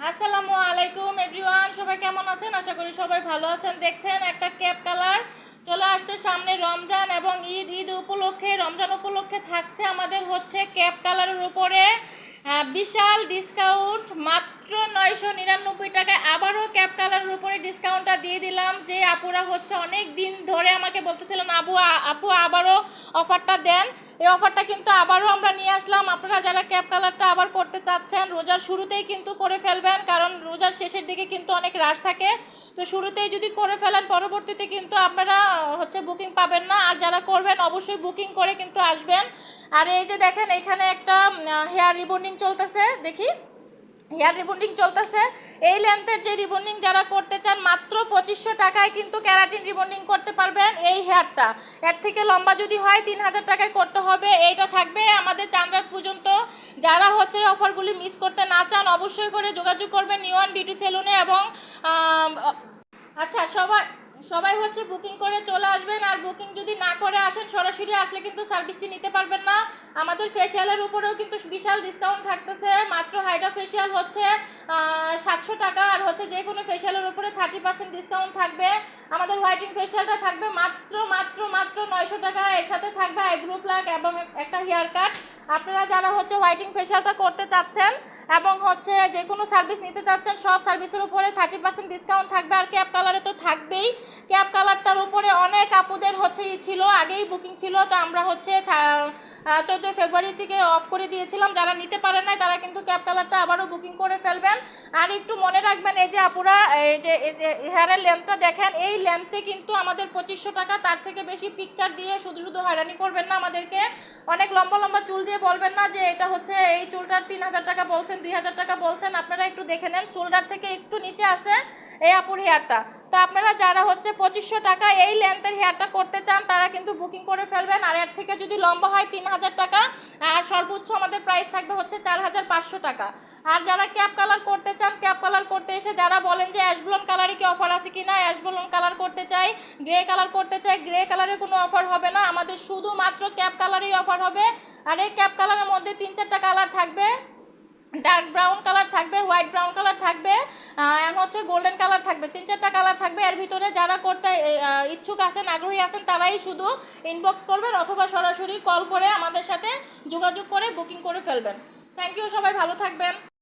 আসসালামু আলাইকুম এভরিওয়ান, সবাই কেমন আছেন? আশা করি সবাই ভালো আছেন। দেখছেন একটা ক্যাপ কালার চলে আসছে সামনে রমজান এবং ঈদ উপলক্ষে, রমজান উপলক্ষে থাকছে আমাদের হচ্ছে ক্যাপ কালারের উপরে বিশাল ডিসকাউন্ট মাত্র 999 টাকায়। আবারও ক্যাপ কালারের উপরে ডিসকাউন্টটা দিয়ে দিলাম। যে আপুরা হচ্ছে অনেক দিন ধরে আমাকে বলতেছিলেন আপু আবারও অফারটা দেন, এই অফারটা কিন্তু আবারও আমরা নিয়ে আসলাম। আপনারা যারা ক্যাপ কালারটা আবার করতে চাচ্ছেন রোজার শুরুতেই কিন্তু করে ফেলবেন, কারণ রোজার শেষের দিকে কিন্তু অনেক রাশ থাকে। তো শুরুতেই যদি করে ফেলেন পরবর্তীতে কিন্তু আপনারা হচ্ছে বুকিং পাবেন না। আর যারা করবেন অবশ্যই বুকিং করে কিন্তু আসবেন। আর এই যে দেখেন এখানে একটা হেয়ার রিবন্ডিং চলতেছে, দেখি হেয়ার রিবন্ডিং চলতেছে। এই লেন্থের যে রিবন্ডিং যারা করতে চান মাত্র 2500 টাকায় কিন্তু ক্যারাটিন রিবন্ডিং করতে পারবেন। এই হেয়ারটা এর থেকে লম্বা যদি হয় 3000 টাকায় করতে হবে। এইটা থাকবে আমাদের চাঁদরাত পর্যন্ত। যারা হচ্ছে অফারগুলি মিস করতে না চান অবশ্যই করে যোগাযোগ করবেন নিওয়ান বিউটি সেলুনে। এবং আচ্ছা, সবাই হচ্ছে বুকিং করে চলে আসবেন। আর বুকিং যদি না করে আসেন সরাসরি আসলে কিন্তু সার্ভিসটি নিতে পারবেন না। আমাদের ফেশিয়ালের উপরেও কিন্তু বিশাল ডিসকাউন্ট থাকতেছে। মাত্র হাইড্রা ফেশিয়াল হচ্ছে 700 টাকা, আর হচ্ছে যে কোনো ফেশিয়ালের উপরে 30% ডিসকাউন্ট থাকবে। আমাদের হোয়াইটিং ফেশিয়ালটা থাকবে মাত্র মাত্র মাত্র 900 টাকা। এর সাথে থাকবে আইব্রো প্লাগ এবং একটা হেয়ার কাট। আপনারা যারা হচ্ছে হোয়াইটিং ফেশিয়ালটা করতে চাচ্ছেন এবং হচ্ছে যে কোনো সার্ভিস নিতে চাচ্ছেন সব সার্ভিসের উপরে 30% ডিসকাউন্ট থাকবে। আর ক্যাপ কালারে তো থাকবেই। ক্যাপ কালারটার উপরে অনেক আপুদের হচ্ছে ছিল, আগেই বুকিং ছিল। তো আমরা হচ্ছে 14 ফেব্রুয়ারি থেকে অফ করে দিয়েছিলাম। যারা নিতে পারেন নাই তারা কিন্তু ক্যাপ কালারটা আবারও বুকিং করে ফেলবেন। আর একটু মনে রাখবেন এই যে আপুরা এই যে হেয়ারের লেন্থটা দেখেন, এই লেন্থে কিন্তু আমাদের 2500 টাকা। তার থেকে বেশি পিকচার দিয়ে শুধু শুধু হয়রানি করবেন না আমাদেরকে। অনেক লম্বা লম্বা চুল দিয়ে বলবেন না যে এটা হচ্ছে এই চুলটার 3000 টাকা বলছেন, 2000 টাকা বলছেন। আপনারা একটু দেখে নেন, শোল্ডার থেকে একটু নিচে আছে এই আপুর হেয়ারটা। তো আপনারা যারা হচ্ছে 2500 টাকা এই লেন্থের হেয়ারটা করতে চান তারা কিন্তু বুকিং করে ফেলবেন। আর এর থেকে যদি লম্বা হয় 3000 টাকা, আর সর্বোচ্চ আমাদের প্রাইস থাকবে হচ্ছে 4500 টাকা। আর যারা ক্যাপ কালার করতে চান, ক্যাপ কালার করতে এসে যারা বলেন যে অ্যাশ ব্লন্ড কালারে কি অফার আছে কি না, অ্যাশ ব্লন্ড কালার করতে চাই, গ্রে কালার করতে চাই, গ্রে কালারে কোনো অফার হবে না। আমাদের শুধুমাত্র ক্যাপ কালারেই অফার হবে। আর এই ক্যাপ কালারের মধ্যে 3-4টা কালার থাকবে। ডার্ক ব্রাউন কালার থাকবে, হোয়াইট ব্রাউন কালার থাকবে, আর হচ্ছে গোল্ডেন কালার থাকবে। 3-4টা কালার থাকবে। এর ভিতরে যারা করতে ইচ্ছুক আছেন, আগ্রহী আছেন তারাই শুধু ইনবক্স করবেন অথবা সরাসরি কল করে আমাদের সাথে যোগাযোগ করে বুকিং করে ফেলবেন। থ্যাংক ইউ, সবাই ভালো থাকবেন।